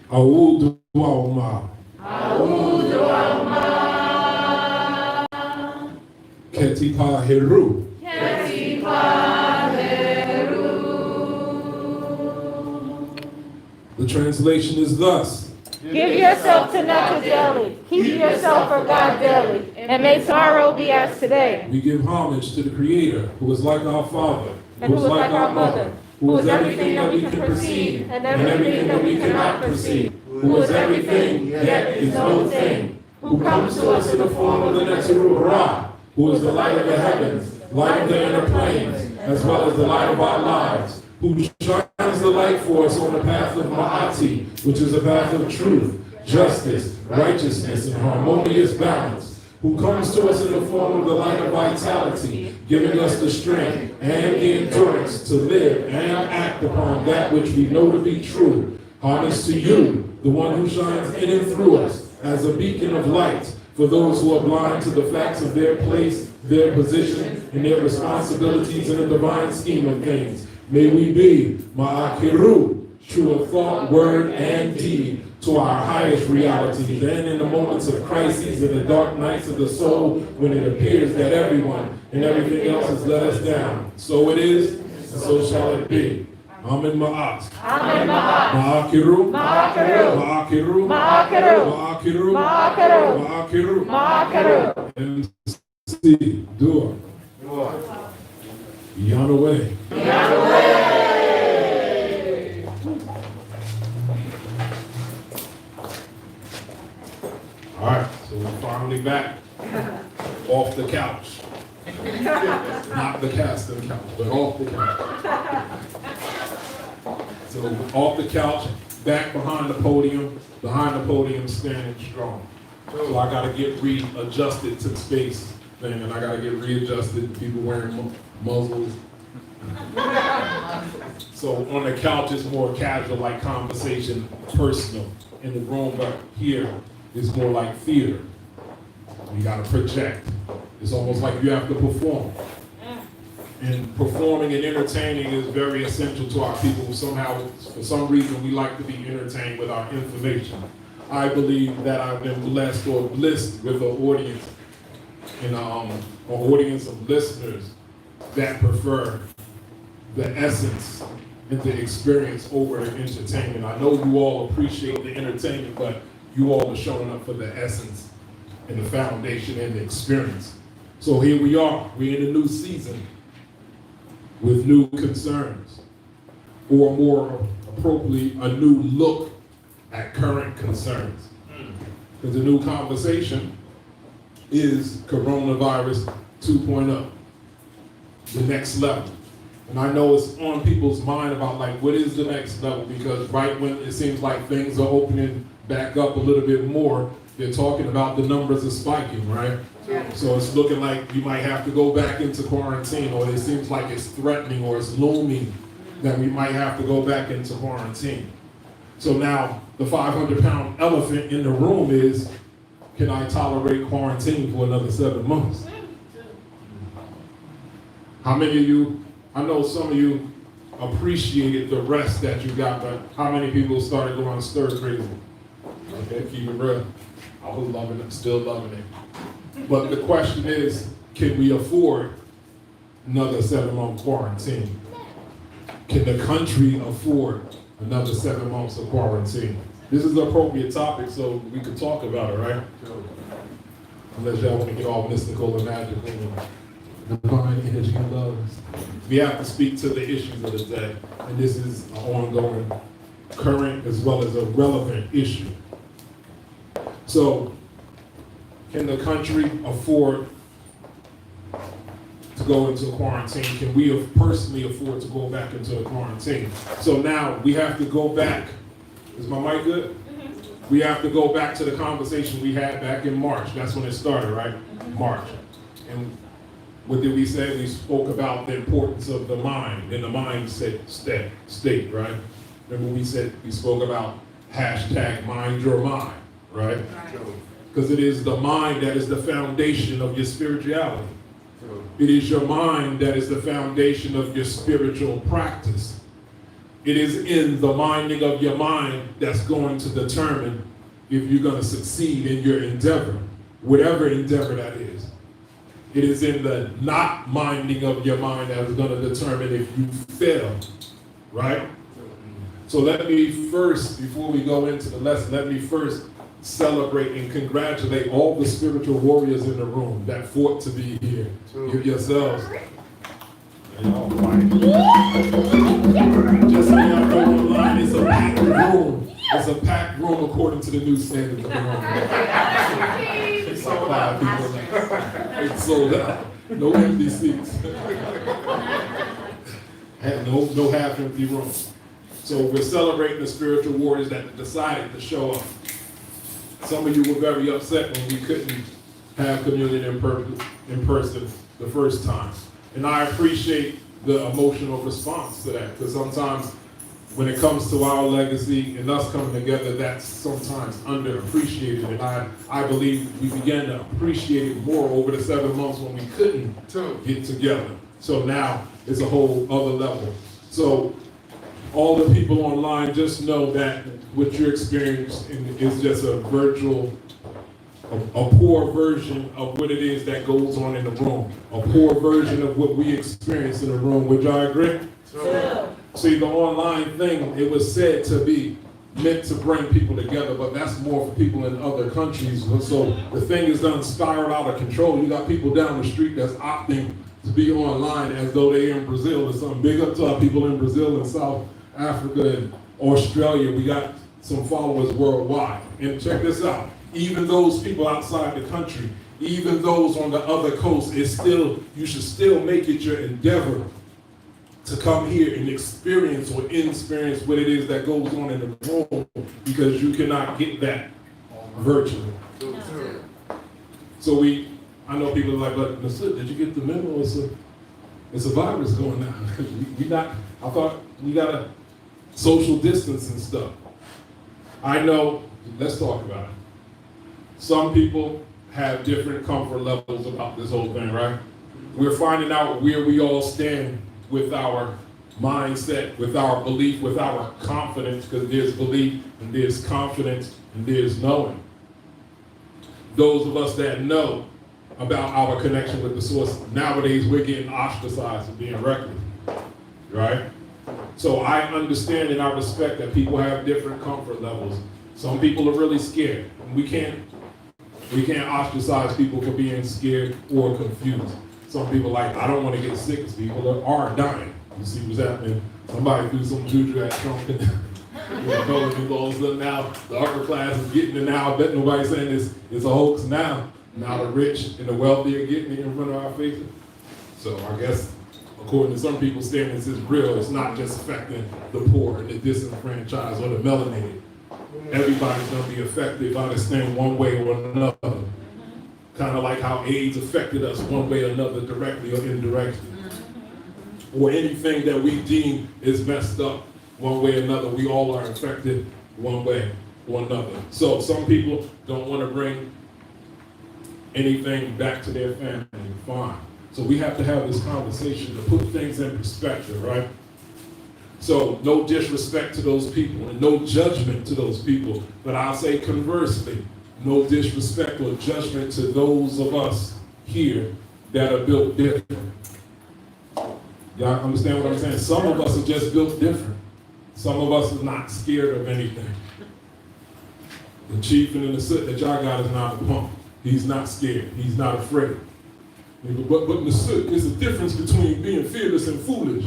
Audu Auma. Audu Auma. Ketipa Heru. Ketipa Heru. The translation is thus. Give yourself to Naswt daily. Keep yourself for God daily. And may tomorrow be as today. We give homage to the Creator, who is like our Father, And who is like our Mother, who is everything that we can perceive, and everything that we cannot perceive, who is everything, yet is no thing, who comes to us in the form of the Naswt, who is the light of the heavens, light of the inner planes, as well as the light of our lives, who shines the light for us on the path of Ma'ati, which is a path of truth, justice, righteousness, and harmonious balance, who comes to us in the form of the light of vitality, giving us the strength and the endurance to live and act upon that which we know to be true. Homage to you, the one who shines in and through us as a beacon of light for those who are blind to the facts of their place, their position, and their responsibilities in the divine scheme of things. May we be Ma'akiru, true of thought, word, and deed, to our highest reality. Then in the moments of crises and the dark nights of the soul, when it appears that everyone and everything else has let us down. So it is, and so shall it be. Amen Ma'at. Amen Ma'at. Ma'akiru. Ma'akiru. Ma'akiru. Ma'akiru. Ma'akiru. Ma'akiru. Ma'akiru. Ma'akiru. MC, Dua. Beyond away. Beyond away. All right, so we're finally back off the couch. Not the casting couch, but off the couch. So off the couch, back behind the podium, standing strong. So I gotta get readjusted to the space thing, and I gotta get readjusted, people wearing muzzles. So on the couch it's more casual, like conversation, personal. In the room, but here it's more like theater. You gotta project. It's almost like you have to perform. And performing and entertaining is very essential to our people. Somehow, for some reason, we like to be entertained with our information. I believe that I've been blessed or blissed with an audience, and an audience of listeners that prefer the essence and the experience over the entertainment. I know you all appreciate the entertainment, but you all are showing up for the essence and the foundation and the experience. So here we are, we're in a new season with new concerns, or more appropriately, a new look at current concerns. Because the new conversation is coronavirus 2.0, the next level. And I know it's on people's mind about like, what is the next level? Because right when it seems like things are opening back up a little bit more, they're talking about the numbers are spiking, right? Yeah. So it's looking like you might have to go back into quarantine, or it seems like it's threatening or it's looming that we might have to go back into quarantine. So now the 500-pound elephant in the room is, can I tolerate quarantine for another 7 months? How many of you, I know some of you appreciated the rest that you got, but how many people started going stir crazy? Okay, keep it real. I was loving it, still loving it. But the question is, can we afford another 7-month quarantine? Can the country afford another 7 months of quarantine? This is an appropriate topic, so we can talk about it, right? Unless y'all want to get all mystical and magical and divine energy and love. We have to speak to the issues of the day, and this is an ongoing, current, as well as a relevant issue. So, can the country afford to go into quarantine? Can we personally afford to go back into a quarantine? So now we have to go back. Is my mic good? Mm-hmm. We have to go back to the conversation we had back in March. That's when it started, right? Mm-hmm. March. And what did we say? We spoke about the importance of the mind and the mindset state, right? Remember we spoke about hashtag mind your mind, right? Because it is the mind that is the foundation of your spirituality. It is your mind that is the foundation of your spiritual practice. It is in the minding of your mind that's going to determine if you're going to succeed in your endeavor, whatever endeavor that is. It is in the not minding of your mind that is going to determine if you fail, right? So let me first, before we go into the lesson, let me first celebrate and congratulate all the spiritual warriors in the room that fought to be here. Give yourselves. And y'all quiet. Just so y'all know online, it's a packed room. It's a packed room according to the new standards of the room. It's so loud, people. It's so loud. No empty seats. No half empty rooms. So we're celebrating the spiritual warriors that decided to show up. Some of you were very upset when we couldn't have communion in person the first time. And I appreciate the emotional response to that, because sometimes when it comes to our legacy and us coming together, that's sometimes underappreciated. And I believe we began to appreciate it more over the 7 months when we couldn't get together. So now it's a whole other level. So all the people online, just know that what you're experiencing is just a virtual, a poor version of what it is that goes on in the room. A poor version of what we experience in the room. Would y'all agree? Sure. See, the online thing, it was said to be meant to bring people together, but that's more for people in other countries. So the thing is done spiraled out of control. You got people down the street that's opting to be online as though they're in Brazil or something. Big up to our people in Brazil and South Africa and Australia. We got some followers worldwide. And check this out. Even those people outside the country, even those on the other coast, you should still make it your endeavor to come here and experience what it is that goes on in the room, because you cannot get that virtually. So I know people are like, but Naswt, did you get the memo? It's a virus going on. I thought we got a social distance and stuff. I know, let's talk about it. Some people have different comfort levels about this whole thing, right? We're finding out where we all stand with our mindset, with our belief, with our confidence, because there's belief and there's confidence and there's knowing. Those of us that know about our connection with the source, nowadays we're getting ostracized and being reckless, right? So I understand and I respect that people have different comfort levels. Some people are really scared. We can't ostracize people for being scared or confused. Some people are like, I don't want to get sick, because people are dying. You see what's happening? Somebody threw some juju at Trump and all of a sudden now the upper class is getting it now. I bet nobody's saying it's a hoax now. Now the rich and the wealthy are getting it in front of our faces. So I guess according to some people's standards, it's real. It's not just affecting the poor and the disenfranchised or the melanated. Everybody's going to be affected by this thing one way or another. Kind of like how AIDS affected us one way or another, directly or indirectly. Or anything that we deem is messed up one way or another, we all are affected one way or another. So some people don't want to bring anything back to their family. Fine. So we have to have this conversation to put things in perspective, right? So no disrespect to those people and no judgment to those people, but I'll say conversely, no disrespect or judgment to those of us here that are built different. Y'all understand what I'm saying? Some of us are just built different. Some of us are not scared of anything. The chief and the Naswt that y'all got is not a punk. He's not scared. He's not afraid. But Naswt, there's a difference between being fearless and foolish.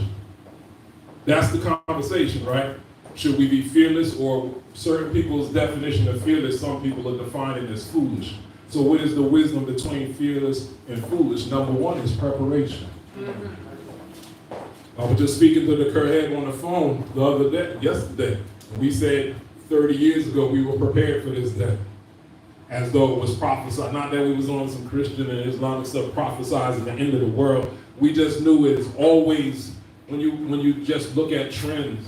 That's the conversation, right? Should we be fearless, or certain people's definition of fearless, some people are defining as foolish. So what is the wisdom between fearless and foolish? Number one is preparation. I was just speaking to the Kheper on the phone yesterday. We said 30 years ago we were prepared for this day, as though it was prophesied. Not that we was on some Christian and Islamic stuff prophesizing the end of the world. We just knew it is always, when you just look at trends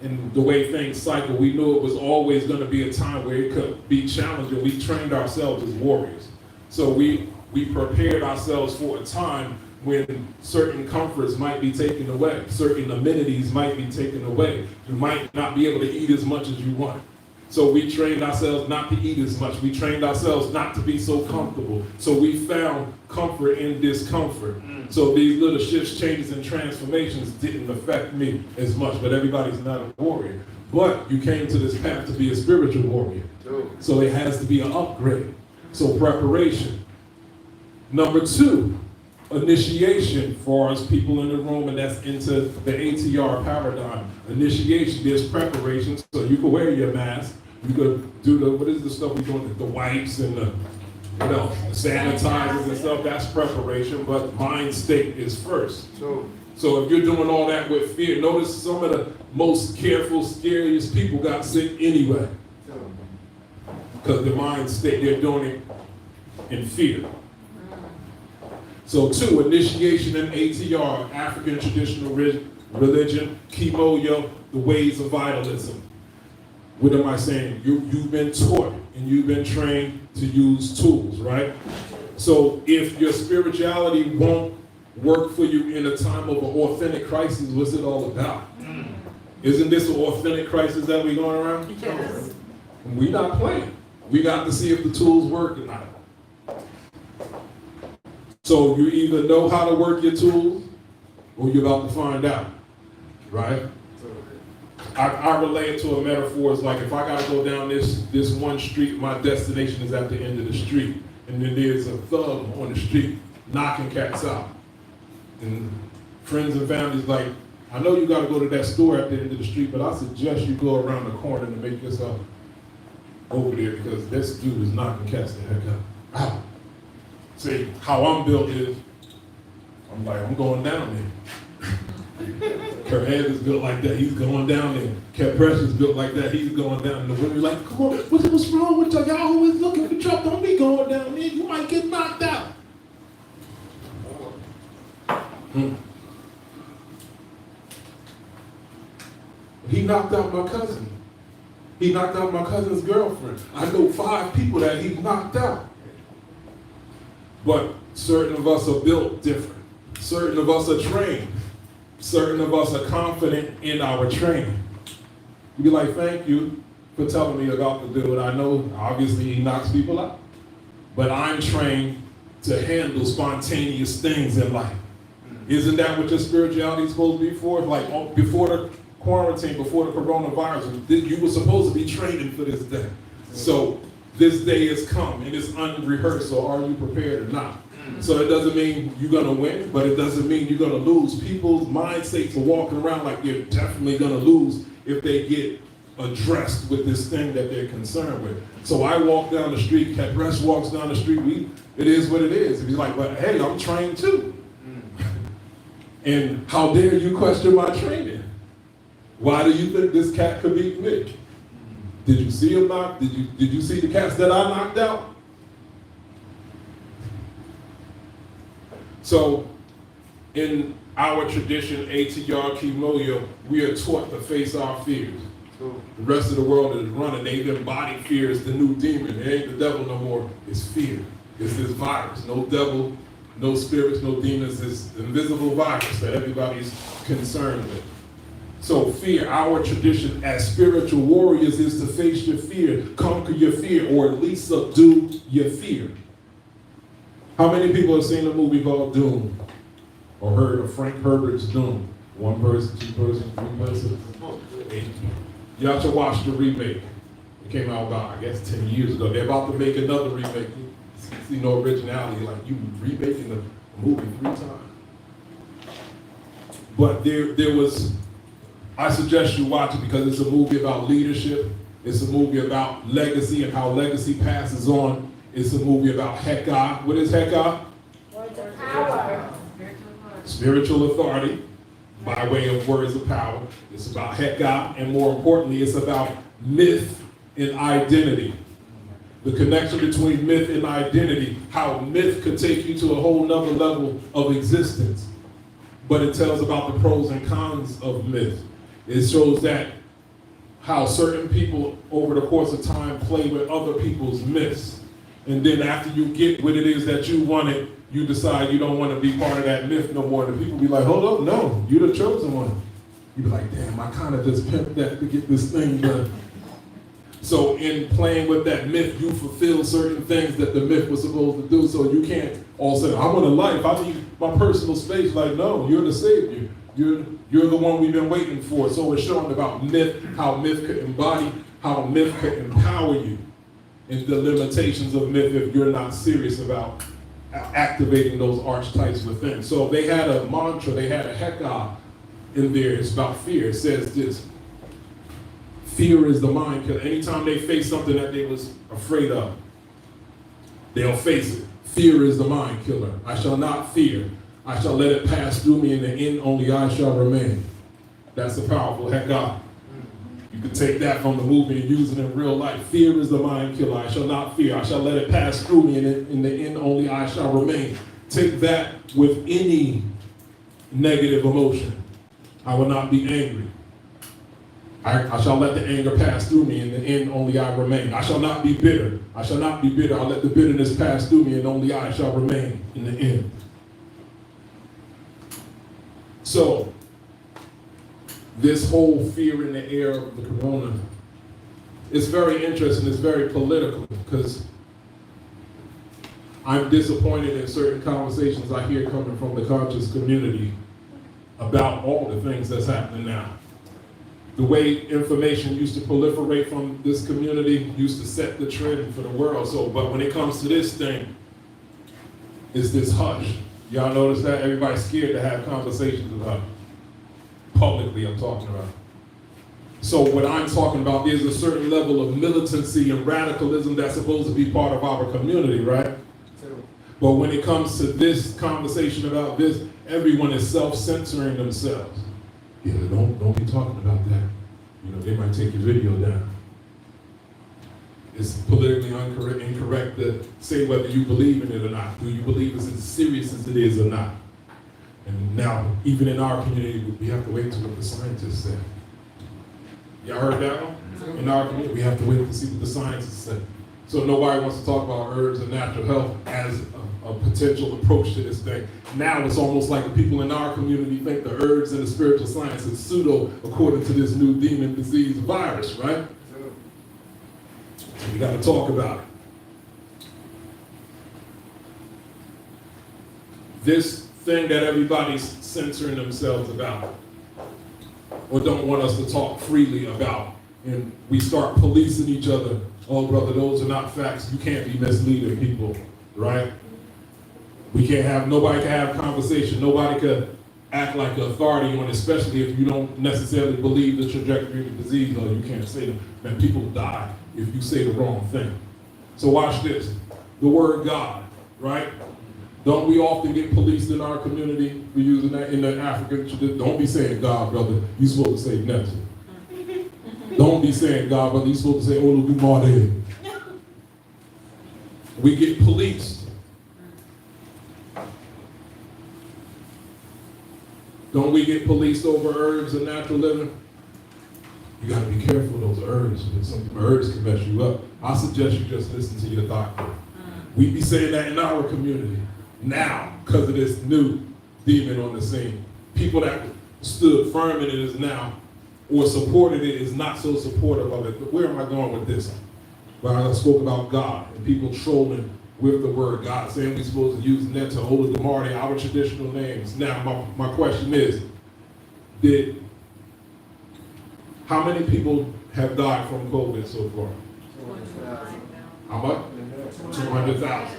and the way things cycle, we knew it was always going to be a time where it could be challenging. We trained ourselves as warriors. So we prepared ourselves for a time when certain comforts might be taken away, certain amenities might be taken away. You might not be able to eat as much as you want. So we trained ourselves not to eat as much. We trained ourselves not to be so comfortable. So we found comfort in discomfort. So these little shifts, changes, and transformations didn't affect me as much, but everybody's not a warrior. But you came to this path to be a spiritual warrior. So it has to be an upgrade. So preparation. Number 2, initiation for us people in the room, and that's into the ATR paradigm. Initiation, there's preparation, so you can wear your mask, you could do the, what is the stuff we're doing, the wipes and the, sanitizers and stuff, that's preparation, but mind state is first. So if you're doing all that with fear, notice some of the most careful, scariest people got sick anyway. Because the mind state, they're doing it in fear. So 2, initiation in ATR, African traditional religion, Kemmunion, the ways of vitalism. What am I saying? You've been taught and you've been trained to use tools, right? So if your spirituality won't work for you in a time of an authentic crisis, what's it all about? Isn't this an authentic crisis that we're going around? Yes. We're not playing. We got to see if the tools work or not. So you either know how to work your tools or you're about to find out, right? I relate it to a metaphor. It's like if I got to go down this one street, my destination is at the end of the street. And then there's a thug on the street knocking cats out. And friends and families like, I know you got to go to that store at the end of the street, but I suggest you go around the corner and make yourself over there because this dude is knocking cats the heck out. See, how I'm built is, I'm like, I'm going down there. Her head is built like that, he's going down there. Kheper is built like that, he's going down there. The women like, come on, what's wrong with y'all? Y'all always looking for trouble. Don't be going down there, you might get knocked out. He knocked out my cousin. He knocked out my cousin's girlfriend. I know 5 people that he knocked out. But certain of us are built different. Certain of us are trained. Certain of us are confident in our training. You be like, thank you for telling me about the dude. I know, obviously, he knocks people out. But I'm trained to handle spontaneous things in life. Isn't that what your spirituality is supposed to be for? Like, before the quarantine, before the coronavirus, you were supposed to be training for this day. So this day has come and it's unrehearsed, so are you prepared or not? So it doesn't mean you're gonna win, but it doesn't mean you're gonna lose. People's mind states are walking around like they're definitely gonna lose if they get addressed with this thing that they're concerned with. So I walk down the street, Kheper walks down the street, it is what it is. If he's like, but hey, I'm trained too. And how dare you question my training? Why do you think this cat could beat me? Did you see him knock? Did you see the cats that I knocked out? So in our tradition, ATR Kemmunion, we are taught to face our fears. The rest of the world is running. They've embodied fear as the new demon. It ain't the devil no more. It's fear. It's this virus. No devil, no spirits, no demons. This invisible virus that everybody's concerned with. So fear, our tradition as spiritual warriors is to face your fear, conquer your fear, or at least subdue your fear. How many people have seen a movie called Doom? Or heard of Frank Herbert's Doom? 1 person, 2 person, 3 person? 8. Y'all should watch the remake. It came out about, I guess, 10 years ago. They're about to make another remake. See no originality, like you remaking a movie 3 times. But there was, I suggest you watch it because it's a movie about leadership. It's a movie about legacy and how legacy passes on. It's a movie about Heka. What is Heka? Power. Spiritual authority by way of words of power. It's about Heka, and more importantly, it's about myth and identity. The connection between myth and identity, how myth could take you to a whole nother level of existence. But it tells about the pros and cons of myth. It shows that how certain people over the course of time play with other people's myths. And then after you get what it is that you wanted, you decide you don't want to be part of that myth no more, the people be like, hold up, no, you're the chosen one. You be like, damn, I kind of just pimped that to get this thing done. So in playing with that myth, you fulfill certain things that the myth was supposed to do. So you can't all say, I want a life, I need my personal space. Like, no, you're the Savior. You're the one we've been waiting for. So it's showing about myth, how myth could embody, how myth could empower you, and the limitations of myth if you're not serious about activating those archetypes within. So they had a mantra, they had a hekah in there. It's about fear. It says this: fear is the mind killer. Anytime they face something that they was afraid of, they'll face it. Fear is the mind killer. I shall not fear. I shall let it pass through me. In the end, only I shall remain. That's a powerful hekah. You can take that from the movie and use it in real life. Fear is the mind killer. I shall not fear. I shall let it pass through me. And in the end, only I shall remain. Take that with any negative emotion. I will not be angry. I shall let the anger pass through me. In the end, only I remain. I shall not be bitter. I shall not be bitter. I'll let the bitterness pass through me, and only I shall remain in the end. So, this whole fear in the air of the corona is very interesting. It's very political, because I'm disappointed in certain conversations I hear coming from the conscious community about all the things that's happening now. The way information used to proliferate from this community used to set the trend for the world. So, but when it comes to this thing, it's this hush. Y'all notice that? Everybody's scared to have conversations about it. Publicly, I'm talking about. So what I'm talking about, there's a certain level of militancy and radicalism that's supposed to be part of our community, right? But when it comes to this conversation about this, everyone is self-censoring themselves. Yeah, don't be talking about that. You know, they might take your video down. It's politically incorrect to say whether you believe in it or not. Do you believe it's as serious as it is or not? And now, even in our community, we have to wait to what the scientists say. Y'all heard that one? In our community, we have to wait to see what the scientists say. So nobody wants to talk about herbs and natural health as a potential approach to this thing. Now it's almost like the people in our community think the herbs and the spiritual science is pseudo according to this new demon disease virus, right? So we got to talk about it. This thing that everybody's censoring themselves about, or don't want us to talk freely about, and we start policing each other. Oh, brother, those are not facts. You can't be misleading people, right? Nobody can have conversation. Nobody can act like an authority on it, especially if you don't necessarily believe the trajectory of the disease, or you can't say that people die if you say the wrong thing. So watch this. The word God, right? Don't we often get policed in our community for using that in the African tradition? Don't be saying God, brother. You're supposed to say Naswt. Don't be saying God, brother. You're supposed to say Oludumare. We get policed. Don't we get policed over herbs and natural living? You got to be careful of those herbs. Some herbs can mess you up. I suggest you just listen to your doctor. We be saying that in our community now because of this new demon on the scene. People that stood firm in it is now, or supported it, is not so supportive of it. But where am I going with this? Well, I spoke about God and people trolling with the word God, saying we're supposed to use Netta, Oludumare, our traditional names. Now, my question is, how many people have died from COVID so far? 200,000. How much? 200,000.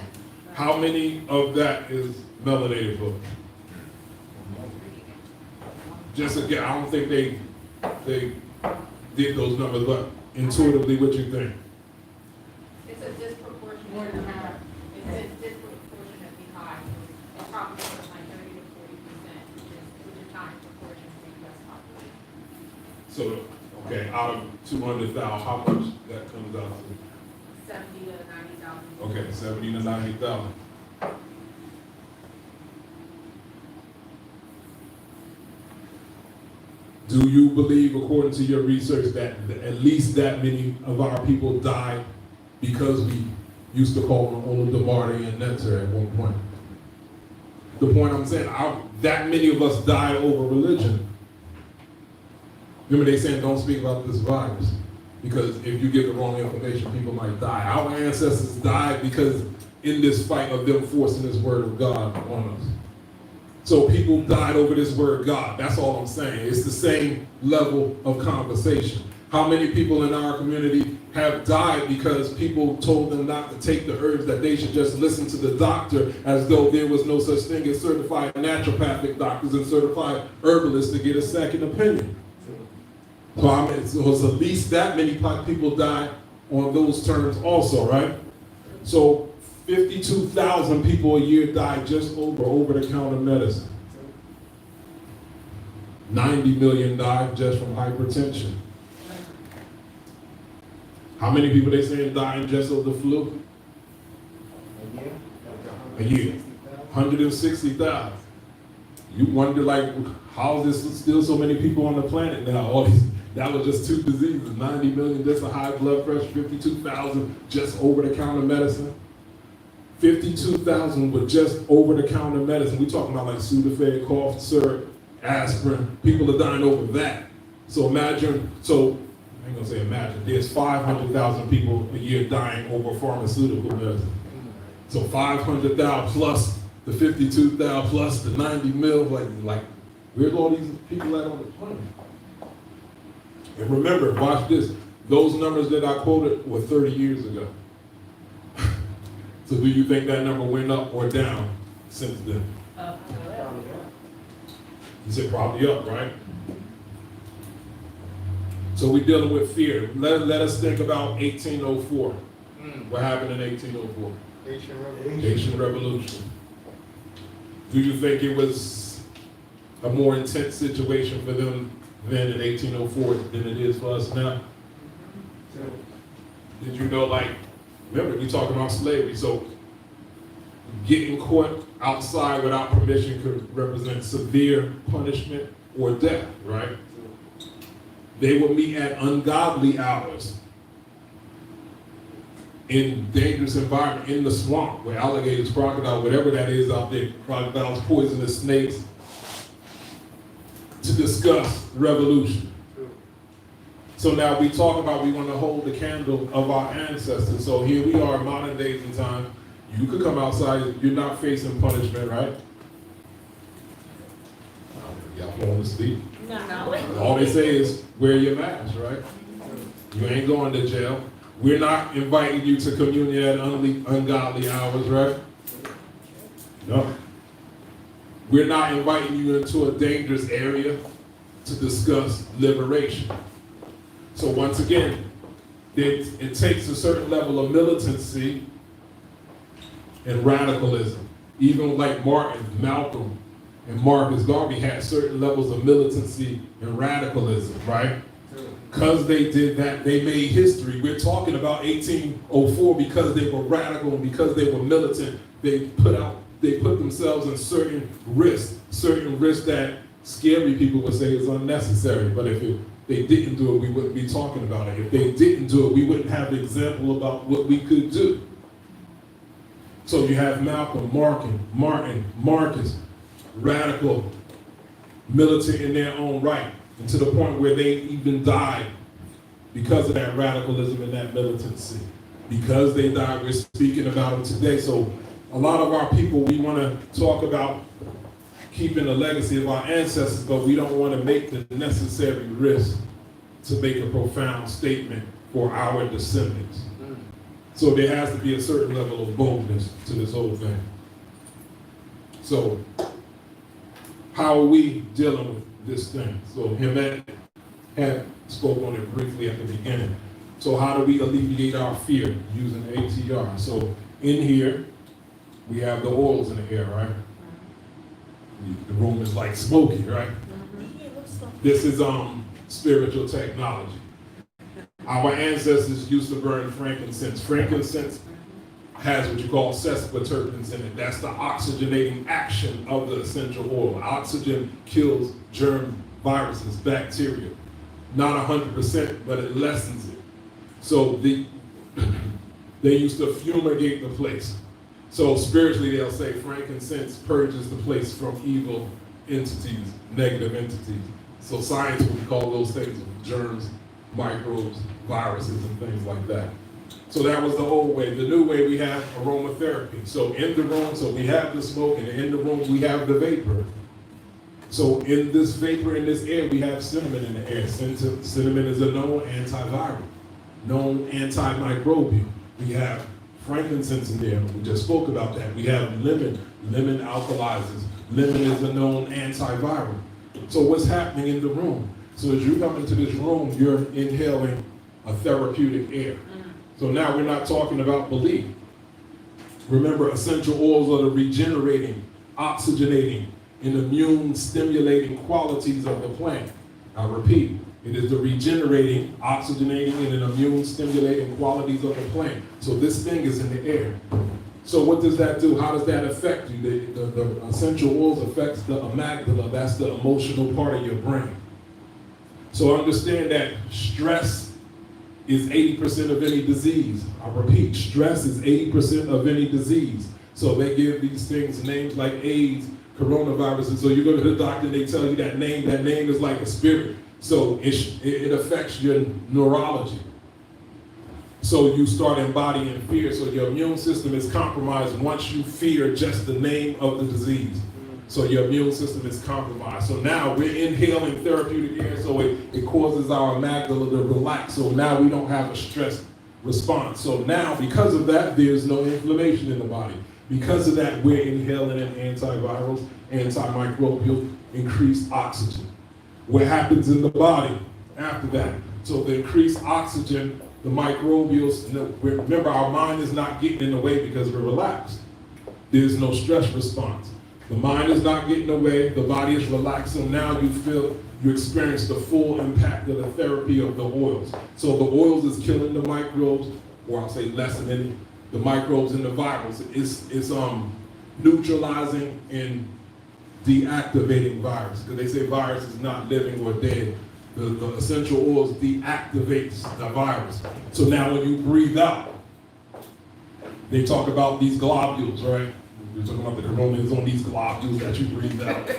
How many of that is melanated folk? Just again, I don't think they did those numbers, but intuitively, what you think? It's a disproportionate amount. It's disproportionately high. It's probably like 30 to 40%, which is not in proportion to the U.S. population. So, okay, out of 200,000, how much that comes out to? 70 to 90,000. Okay, 70 to 90,000. Do you believe, according to your research, that at least that many of our people died because we used to call them Oludumare and Netta at one point? the point I'm saying. That many of us died over religion. Remember they saying don't speak about this virus because if you give the wrong information, people might die. Our ancestors died because in this fight of them forcing this word of God on us. So people died over this word God. That's all I'm saying. It's the same level of conversation. How many people in our community have died because people told them not to take the herbs, that they should just listen to the doctor, as though there was no such thing as certified naturopathic doctors and certified herbalists to get a second opinion. So it's at least that many people died on those terms also, right? So 52,000 people a year die just over-the-counter medicine. 90 million die just from hypertension. How many people they saying dying just of the flu? A year. 160,000. You wonder, like, how is there still so many people on the planet now? That was just 2 diseases. 90 million just for high blood pressure, 52,000 just over-the-counter medicine. 52,000 with just over-the-counter medicine. We talking about like Sudafed, cough syrup, aspirin. People are dying over that. So imagine, I ain't gonna say imagine, there's 500,000 people a year dying over pharmaceutical medicine. So 500,000 plus the 52,000 plus the 90 mil, like where's all these people at on the planet? And remember, watch this, those numbers that I quoted were 30 years ago. So do you think that number went up or down since then? You said probably up, right? So we're dealing with fear. Let us think about 1804. What happened in 1804? Haitian Revolution. Do you think it was a more intense situation for them then in 1804 than it is for us now? Did you know, like, remember, we talking about slavery, so getting caught outside without permission could represent severe punishment or death, right? They would meet at ungodly hours in dangerous environment, in the swamp, where alligators, crocodiles, whatever that is out there, crocodiles, poisonous snakes, to discuss revolution. So now we talk about we want to hold the candle of our ancestors. So here we are, modern days and time. You could come outside, you're not facing punishment, right? Y'all falling asleep? No. All they say is wear your mask, right? You ain't going to jail. We're not inviting you to communion at ungodly hours, right? No. We're not inviting you into a dangerous area to discuss liberation. So once again, it takes a certain level of militancy and radicalism. Even like Martin, Malcolm, and Marcus Garvey had certain levels of militancy and radicalism, right? Because they did that, they made history. We're talking about 1804 because they were radical and because they were militant. They put themselves in certain risks that scary people would say is unnecessary. But if they didn't do it, we wouldn't be talking about it. If they didn't do it, we wouldn't have the example about what we could do. So you have Malcolm, Martin, Marcus, radical, militant in their own right, and to the point where they even died because of that radicalism and that militancy. Because they died, we're speaking about them today. So a lot of our people, we want to talk about keeping the legacy of our ancestors, but we don't want to make the necessary risk to make a profound statement for our descendants. So there has to be a certain level of boldness to this whole thing. So how are we dealing with this thing? So Hemet had spoke on it briefly at the beginning. So how do we alleviate our fear using ATR? So in here, we have the oils in the air, right? The room is like smoky, right? This is spiritual technology. Our ancestors used to burn frankincense. Frankincense has what you call sesquiterpenes in it. That's the oxygenating action of the essential oil. Oxygen kills germ, viruses, bacteria. Not 100%, but it lessens it. So they used to fumigate the place. So spiritually, they'll say frankincense purges the place from evil entities, negative entities. So science would call those things germs, microbes, viruses, and things like that. So that was the old way. The new way, we have aromatherapy. So in the room, so we have the smoke, and in the room we have the vapor. So in this vapor, in this air, we have cinnamon in the air. Cinnamon is a known antiviral, known antimicrobial. We have frankincense in there. We just spoke about that. We have lemon. Lemon alkalizes. Lemon is a known antiviral. So what's happening in the room? So as you come into this room, you're inhaling a therapeutic air. So now we're not talking about belief. Remember, essential oils are the regenerating, oxygenating, and immune stimulating qualities of the plant. I repeat, it is the regenerating, oxygenating, and immune stimulating qualities of the plant. So this thing is in the air. So what does that do? How does that affect you? The essential oils affects the amygdala. That's the emotional part of your brain. So understand that stress is 80% of any disease. I repeat, stress is 80% of any disease. So they give these things names like AIDS, coronaviruses. So you go to the doctor and they tell you that name is like a spirit. So it affects your neurology. So you start embodying fear. So your immune system is compromised once you fear just the name of the disease. So your immune system is compromised. So now we're inhaling therapeutic air, so it causes our amygdala to relax. So now we don't have a stress response. So now, because of that, there's no inflammation in the body. Because of that, we're inhaling an antivirals, antimicrobial, increased oxygen. What happens in the body after that? So the increased oxygen, the microbials, remember our mind is not getting in the way because we're relaxed. There's no stress response. The mind is not getting away, the body is relaxed, so now you experience the full impact of the therapy of the oils. So the oils is killing the microbes, or I'll say lessening the microbes and the virus. It's neutralizing and deactivating virus, because they say virus is not living or dead. The essential oils deactivates the virus. So now when you breathe out, they talk about these globules, right? We're talking about the corona is on these globules that you breathe out,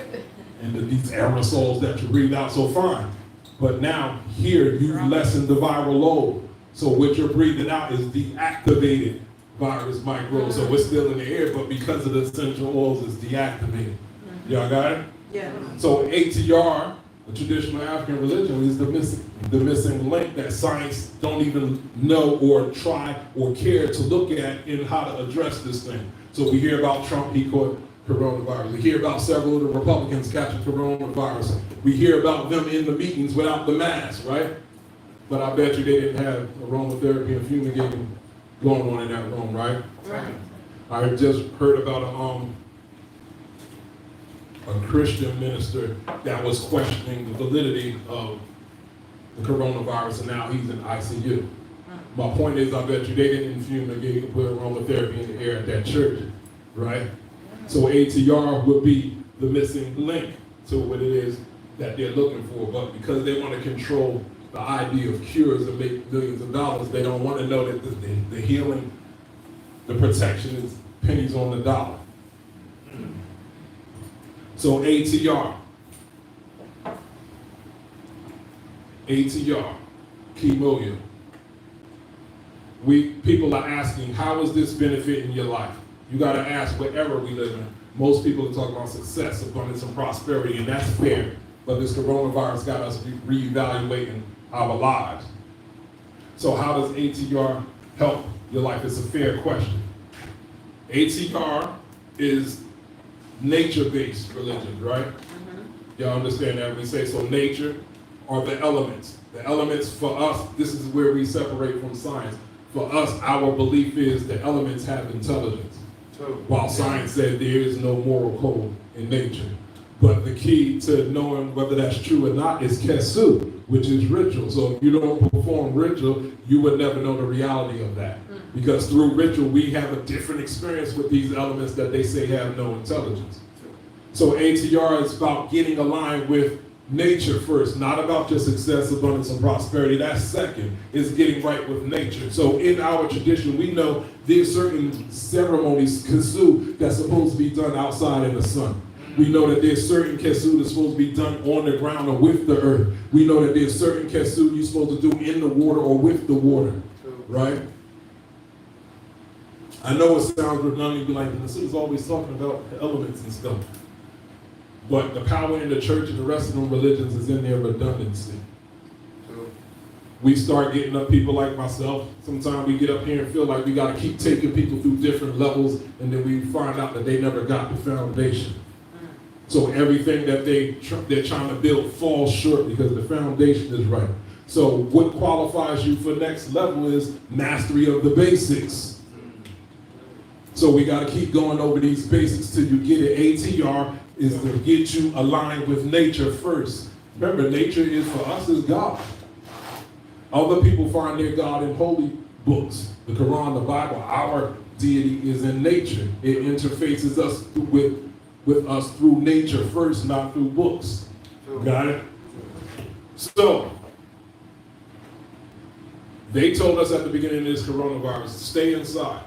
and these aerosols that you breathe out, so fine. But now here you've lessened the viral load. So what you're breathing out is deactivated virus microbes. So we're still in the air, but because of the essential oils, it's deactivated. Y'all got it? Yeah. So ATR, the traditional African religion, is the missing link that science don't even know or try or care to look at in how to address this thing. So we hear about Trump, he caught coronavirus. We hear about several of the Republicans catching coronavirus. We hear about them in the meetings without the mask, right? But I bet you they didn't have aromatherapy and fumigating going on in that room, right? Right. I just heard about a Christian minister that was questioning the validity of the coronavirus, and now he's in ICU. My point is, I bet you they didn't fumigate and put aromatherapy in the air at that church, right? So ATR would be the missing link to what it is that they're looking for. But because they want to control the idea of cures and make millions of dollars, they don't want to know that the healing, the protection is pennies on the dollar. So ATR, Kemmunion. People are asking, how is this benefiting your life? You got to ask wherever we live in. Most people are talking about success, abundance, and prosperity, and that's fair. But this coronavirus got us reevaluating our lives. So how does ATR help your life? It's a fair question. ATR is nature-based religion, right? Y'all understand that? We say so. Nature are the elements. The elements for us, this is where we separate from science. For us, our belief is the elements have intelligence. While science said there is no moral code in nature. But the key to knowing whether that's true or not is kesu, which is ritual. So if you don't perform ritual, you would never know the reality of that. Because through ritual, we have a different experience with these elements that they say have no intelligence. So ATR is about getting aligned with nature first, not about just success, abundance, and prosperity. That's second, is getting right with nature. So in our tradition, we know there's certain ceremonies, kesu, that's supposed to be done outside in the sun. We know that there's certain kesu that's supposed to be done on the ground or with the earth. We know that there's certain kesu you're supposed to do in the water or with the water, right? I know it sounds redundant, be like, Naswt is always talking about the elements and stuff. But the power in the church and the rest of them religions is in their redundancy. We start getting up people like myself. Sometimes we get up here and feel like we got to keep taking people through different levels, and then we find out that they never got the foundation. So everything that they're trying to build falls short because the foundation is right. So what qualifies you for next level is mastery of the basics. So we got to keep going over these basics till you get it. ATR is to get you aligned with nature first. Remember, nature is for us is God. Other people find their God in holy books, the Quran, the Bible. Our deity is in nature. It interfaces us with us through nature first, not through books. Got it? So, they told us at the beginning of this coronavirus, stay inside.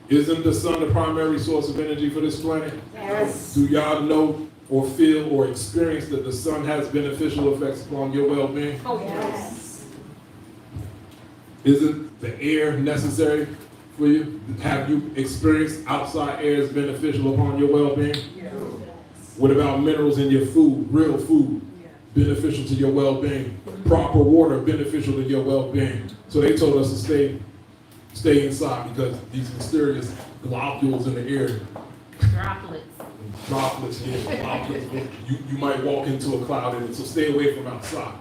Isn't the sun the primary source of energy for this planet? Yes. Do y'all know or feel or experience that the sun has beneficial effects upon your well-being? Oh, yes. Isn't the air necessary for you? Have you experienced outside air is beneficial upon your well-being? Yes. What about minerals in your food, real food, beneficial to your well-being? Proper water, beneficial to your well-being. So they told us to stay inside because these mysterious globules in the air. Droplets, yeah, droplets. You might walk into a cloud in it, so stay away from outside.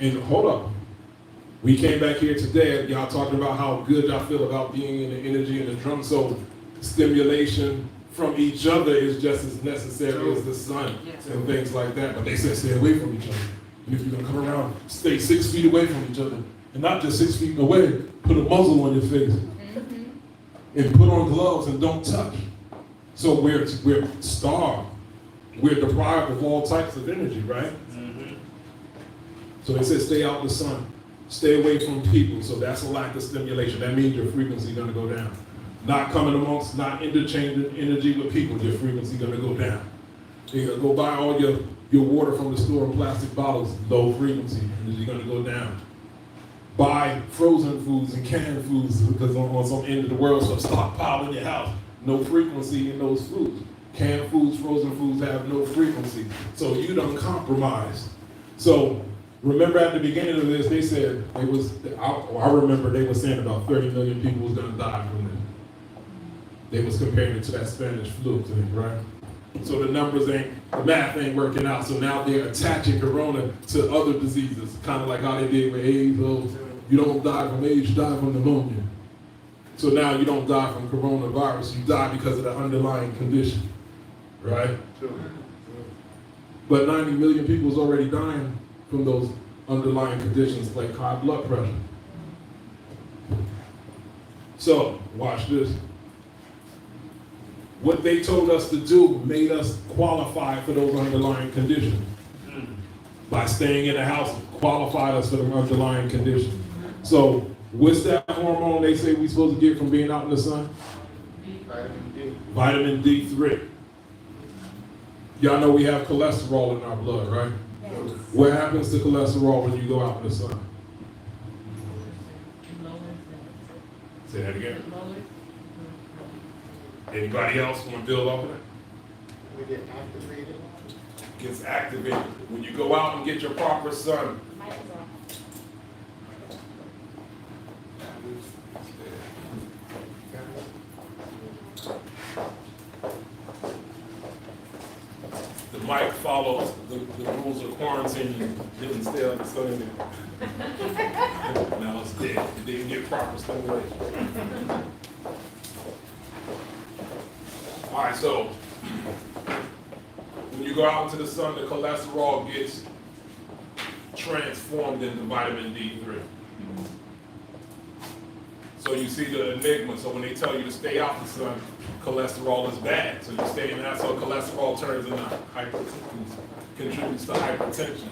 And hold up. We came back here today, y'all talking about how good y'all feel about being in the energy and the drum. So stimulation from each other is just as necessary as the sun and things like that. But they said stay away from each other. And if you're gonna come around, stay 6 feet away from each other. And not just 6 feet away, put a muzzle on your face. And put on gloves and don't touch. So we're starved. We're deprived of all types of energy, right? So they said stay out in the sun. Stay away from people. So that's a lack of stimulation. That means your frequency is going to go down. Not coming amongst, not interchanging energy with people, your frequency is going to go down. You're going to go buy all your water from the store in plastic bottles, low frequency, energy going to go down. Buy frozen foods and canned foods because on some end of the world, so stockpile in your house. No frequency in those foods. Canned foods, frozen foods have no frequency. So you done compromised. So remember at the beginning of this, they said I remember they were saying about 30 million people was gonna die from this. They was comparing it to that Spanish flu thing, right? So the math ain't working out. So now they're attaching corona to other diseases, kind of like how they did with AIDS. Oh, you don't die from AIDS, you die from pneumonia. So now you don't die from coronavirus, you die because of the underlying condition, right? But 90 million people is already dying from those underlying conditions like high blood pressure. So, watch this. What they told us to do made us qualify for those underlying conditions. By staying in the house, qualified us for the underlying conditions. So, what's that hormone they say we're supposed to get from being out in the sun? Vitamin D. Vitamin D3. Y'all know we have cholesterol in our blood, right? Yes. What happens to cholesterol when you go out in the sun? Say that again. Anybody else want to build off of that? We get activated. Gets activated. When you go out and get your proper sun. The mic follows the rules of quarantine. Didn't stay on the sun in there. Now it's dead. It didn't get proper stimulation. All right, so when you go out into the sun, the cholesterol gets transformed into vitamin D3. So So you see the enigma. So when they tell you to stay out the sun, cholesterol is bad. So you stay in that, so cholesterol turns into contributes to hypertension.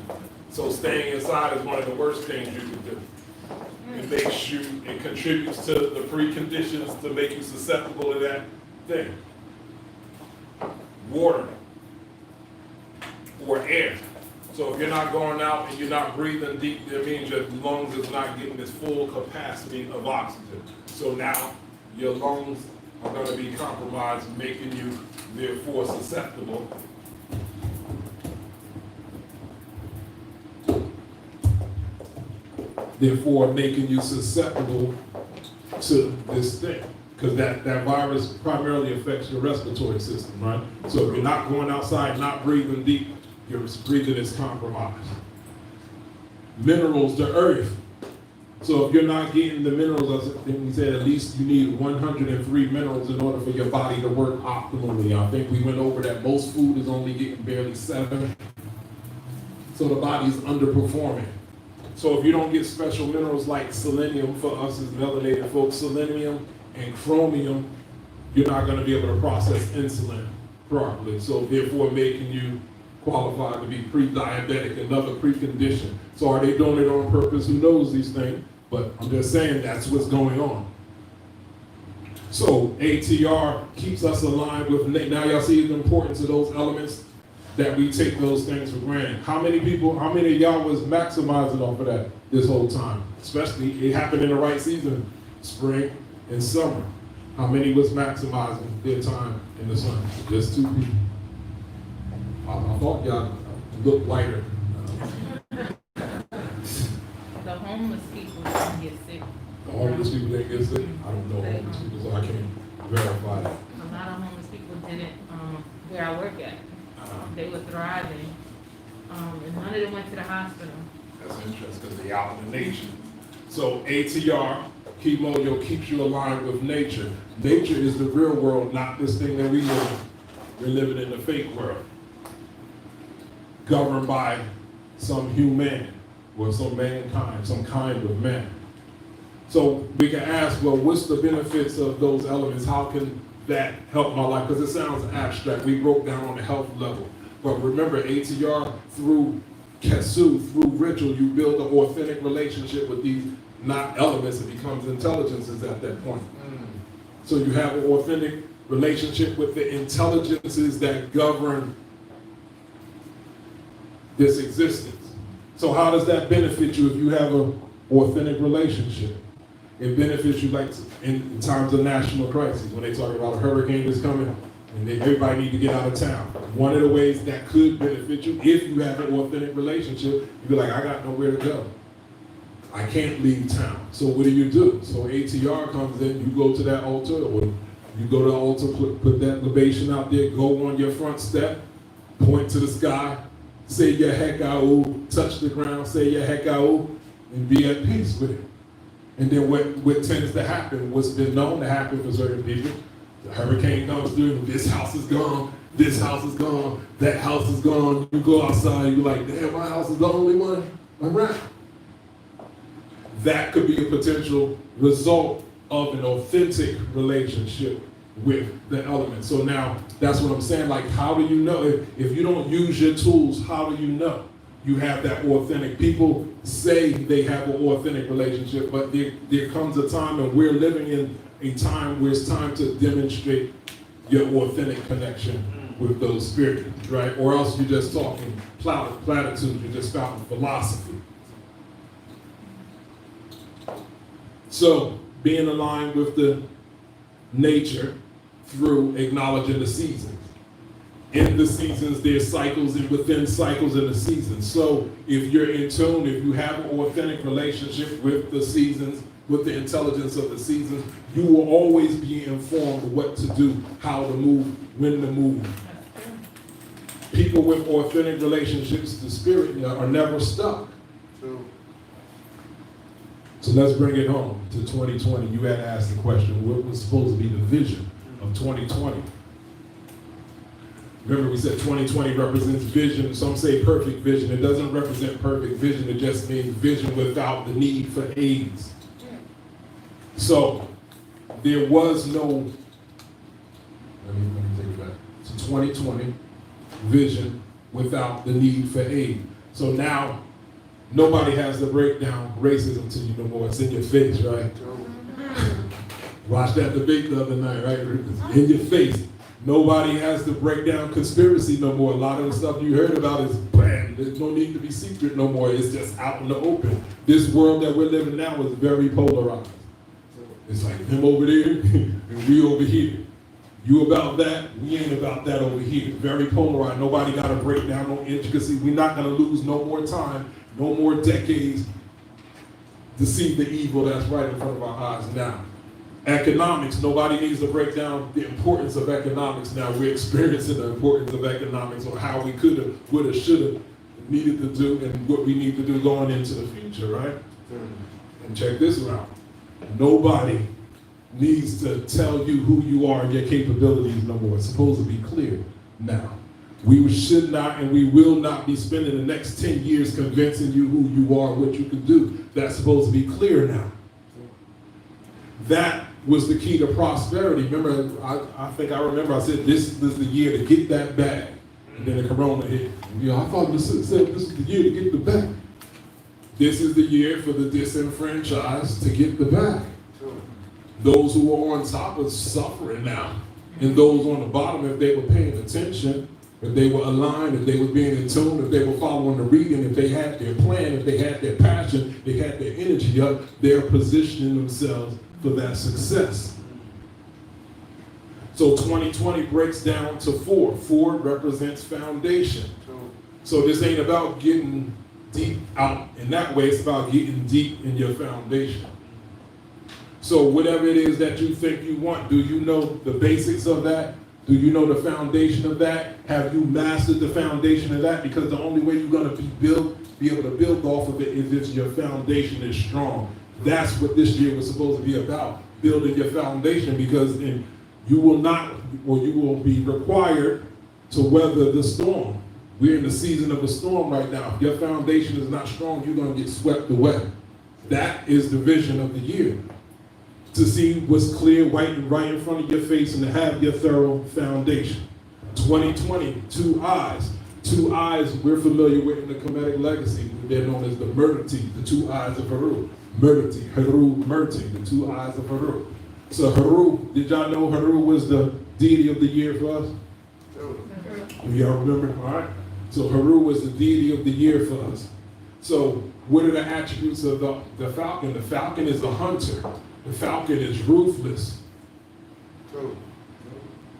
So staying inside is one of the worst things you can do. It contributes to the preconditions to make you susceptible to that thing. Water or air. So if you're not going out and you're not breathing deep, that means your lungs is not getting this full capacity of oxygen. So now your lungs are going to be compromised, making you therefore susceptible to this thing. Because that virus primarily affects your respiratory system, right? So if you're not going outside, not breathing deep, your breathing is compromised. Minerals, the earth. So if you're not getting the minerals, I think we said at least you need 103 minerals in order for your body to work optimally. I think we went over that most food is only getting barely 7. So the body's underperforming. So if you don't get special minerals like selenium, for us as melanated folks, selenium and chromium, you're not going to be able to process insulin properly. So therefore making you qualified to be pre-diabetic, another precondition. So are they doing it on purpose? Who knows these things? But I'm just saying that's what's going on. So ATR keeps us aligned with, now y'all see the importance of those elements, that we take those things for granted. How many of y'all was maximizing off of that this whole time? Especially, it happened in the right season, spring and summer. How many was maximizing their time in the sun? Just 2 people. I thought y'all looked lighter. The homeless people didn't get sick. The homeless people didn't get sick? I don't know homeless people, so I can't verify that. A lot of homeless people didn't, where I work at. They were thriving, and none of them went to the hospital. That's interesting, because they out in the nature. So ATR, Kemmunion, keeps you aligned with nature. Nature is the real world, not this thing that we live in. We're living in the fake world, governed by some human, or some mankind, some kind of man. So we can ask, well, what's the benefits of those elements? How can that help my life? Because it sounds abstract. We broke down on the health level. But remember, ATR, through Kesu, through ritual, you build an authentic relationship with these, not elements, it becomes intelligences at that point. So you have an authentic relationship with the intelligences that govern this existence. So how does that benefit you if you have an authentic relationship? It benefits you like in times of national crisis, when they talk about a hurricane is coming and everybody need to get out of town. One of the ways that could benefit you, if you have an authentic relationship, you'd be like, I got nowhere to go. I can't leave town. So what do? So ATR comes in, you go to that altar, or you go to the altar, put that libation out there, go on your front step, point to the sky, say your hekau, touch the ground, say your hekau, and be at peace with it. And then what tends to happen, what's been known to happen for certain people, the hurricane comes through, this house is gone, this house is gone, that house is gone. You go outside, you're like, damn, my house is the only one around. That could be a potential result of an authentic relationship with the elements. So now, that's what I'm saying, like, how do you know? If you don't use your tools, how do you know you have that authentic? People say they have an authentic relationship, but there comes a time, and we're living in a time where it's time to demonstrate your authentic connection with those spirits, right? Or else you're just talking platitudes, you're just spouting philosophy. So, being aligned with the nature through acknowledging the seasons. In the seasons, there's cycles, and within cycles in the seasons. So if you're in tune, if you have an authentic relationship with the seasons, with the intelligence of the seasons, you will always be informed what to do, how to move, when to move. People with authentic relationships to spirit are never stuck. True. So let's bring it home to 2020. You had asked the question, what was supposed to be the vision of 2020? Remember, we said 2020 represents vision. Some say perfect vision. It doesn't represent perfect vision. It just means vision without the need for aids. So there was no, let me take it back, to 2020 vision without the need for aid. So now nobody has to break down racism to you no more. It's in your face, right? Watch that debate the other night, right? It's in your face. Nobody has to break down conspiracy no more. A lot of the stuff you heard about is bland. There's no need to be secret no more. It's just out in the open. This world that we're living now is very polarized. It's like him over there and we over here. You about that, we ain't about that over here. Very polarized. Nobody got to break down no intricacy. We're not going to lose no more time, no more decades to see the evil that's right in front of our eyes now. Economics, nobody needs to break down the importance of economics now. We're experiencing the importance of economics on how we could have, would have, should have, needed to do, and what we need to do going into the future, right? And check this out. Nobody needs to tell you who you are and your capabilities no more. It's supposed to be clear now. We should not and we will not be spending the next 10 years convincing you who you are, what you can do. That's supposed to be clear now. That was the key to prosperity. Remember, I think I remember I said this is the year to get that bag. And then the corona hit. You know, I thought this said this is the year to get the bag. This is the year for the disenfranchised to get the bag. Those who are on top are suffering now. And those on the bottom, if they were paying attention, if they were aligned, if they were being in tune, if they were following the reading, if they had their plan, if they had their passion, they had their energy up, they're positioning themselves for that success. So 2020 breaks down to 4. 4 represents foundation. So this ain't about getting deep out in that way, it's about getting deep in your foundation. So whatever it is that you think you want, do you know the basics of that? Do you know the foundation of that? Have you mastered the foundation of that? Because the only way you're going to be able to build off of it is if your foundation is strong. That's what this year was supposed to be about, building your foundation, because you will not, or you will be required to weather the storm. We're in the season of a storm right now. If your foundation is not strong, you're going to get swept away. That is the vision of the year. To see what's clear, white, and right in front of your face, and to have your thorough foundation. 2020, 2 eyes. 2 eyes we're familiar with in the Kemetic legacy. They're known as the Murti, the 2 eyes of Heru. Murti, Heru, Murti, the 2 eyes of Heru. So Heru, did y'all know Heru was the deity of the year for us? Do y'all remember? All right. So Heru was the deity of the year for us. So what are the attributes of the falcon? The falcon is the hunter. The falcon is ruthless.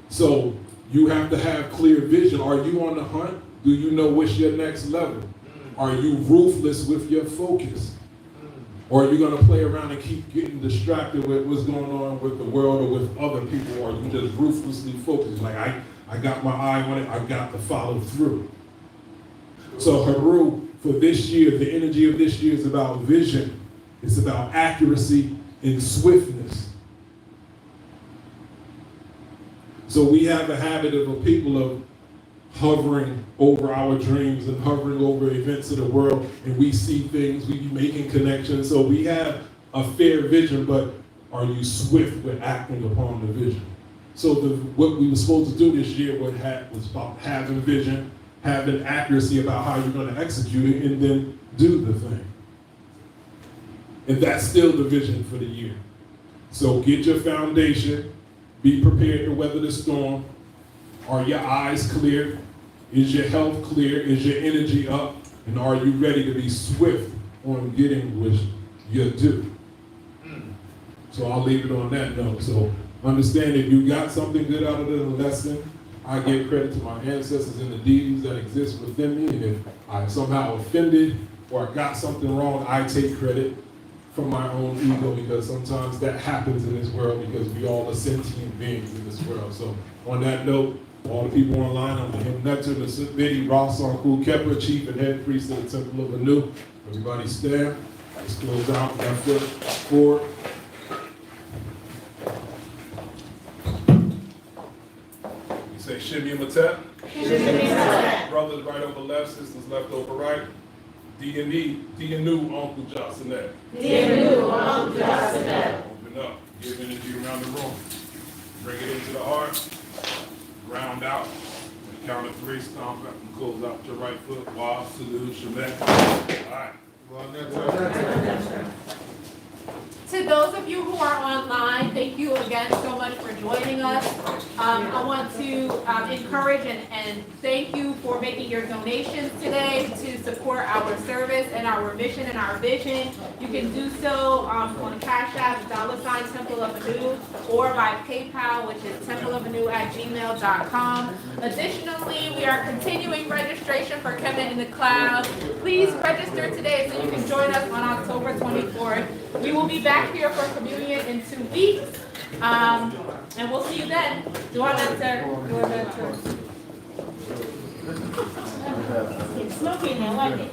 So you have to have clear vision. Are you on the hunt? Do you know what's your next level? Are you ruthless with your focus? Or are you going to play around and keep getting distracted with what's going on with the world or with other people? Or are you just ruthlessly focused? Like, I got my eye on it, I got to follow through. So Heru, for this year, the energy of this year is about vision. It's about accuracy and swiftness. So we have a habit of a people of hovering over our dreams and hovering over events of the world, and we see things, we be making connections. So we have a fair vision, but are you swift with acting upon the vision? So what we were supposed to do this year was about having vision, having accuracy about how you're going to execute it, and then do the thing. And that's still the vision for the year. So get your foundation, be prepared to weather the storm. Are your eyes clear? Is your health clear? Is your energy up? And are you ready to be swift on getting what you're due? So I'll leave it on that note. So understand if you got something good out of the lesson, I give credit to my ancestors and the deities that exist within me. And if I somehow offended or I got something wrong, I take credit from my own ego, because sometimes that happens in this world because we all are sentient beings in this world. So on that note, all the people online, I'm the Kemmunion, Naswt, Biti, Sankhu, Kheper, chief and head priest of the Temple of Anu. Everybody stand. Let's close out. Left foot forward. You say Shimmy and Matep. Brothers right over left, sisters left over right. D and U, Uncle Johnson. D and U, Uncle Johnson. Open up, give energy around the room. Bring it into the heart. Round out. On the count of 3, stomp up and close out your right foot. Wa, salute, shemek. All right. Well, that's right. To those of you who are online, thank you again so much for joining us. I want to encourage and thank you for making your donations today to support our service and our mission and our vision. You can do so on Cash App, $ Temple of Anu, or by PayPal, which is templeofanu@gmail.com. Additionally, we are continuing registration for Kemmunion in the Cloud. Please register today so you can join us on October 24th. We will be back here for communion in 2 weeks. And we'll see you then. It's smoking now, wasn't it?